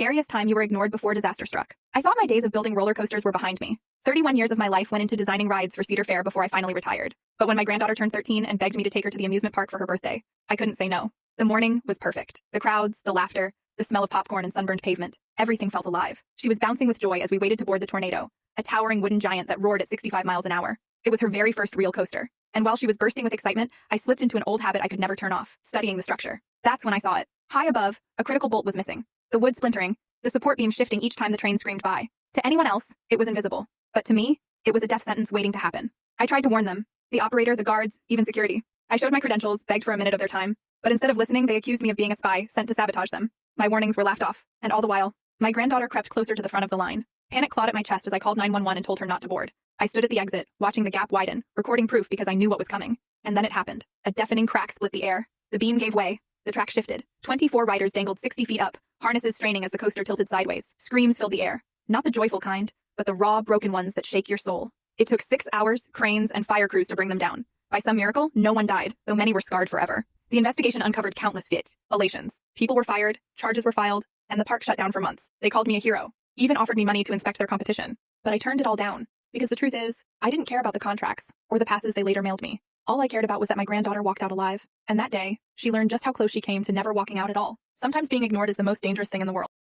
scariest time you were ignored before disaster struck. I thought my days of building roller coasters were behind me. 31 years of my life went into designing rides for Cedar Fair before I finally retired. But when my granddaughter turned 13 and begged me to take her to the amusement park for her birthday, I couldn't say no. The morning was perfect. The crowds, the laughter, the smell of popcorn and sunburned pavement. Everything felt alive. She was bouncing with joy as we waited to board the Tornado, a towering wooden giant that roared at 65 miles an hour. It was her very first real coaster. And while she was bursting with excitement, I slipped into an old habit I could never turn off, studying the structure. That's when I saw it. High above, a critical bolt was missing. The wood splintering, the support beam shifting each time the train screamed by. To anyone else, it was invisible. But to me, it was a death sentence waiting to happen. I tried to warn them. The operator, the guards, even security. I showed my credentials, begged for a minute of their time. But instead of listening, they accused me of being a spy, sent to sabotage them. My warnings were laughed off. And all the while, my granddaughter crept closer to the front of the line. Panic clawed at my chest as I called 911 and told her not to board. I stood at the exit, watching the gap widen, recording proof because I knew what was coming. And then it happened. A deafening crack split the air. The beam gave way. The track shifted. 24 riders dangled 60 feet up, harnesses straining as the coaster tilted sideways. Screams filled the air. Not the joyful kind, but the raw, broken ones that shake your soul. It took 6 hours, cranes, and fire crews to bring them down. By some miracle, no one died, though many were scarred forever. The investigation uncovered countless violations. People were fired, charges were filed, and the park shut down for months. They called me a hero, even offered me money to inspect their competition. But I turned it all down, because the truth is, I didn't care about the contracts, or the passes they later mailed me. All I cared about was that my granddaughter walked out alive, and that day, she learned just how close she came to never walking out at all. Sometimes being ignored is the most dangerous thing in the world.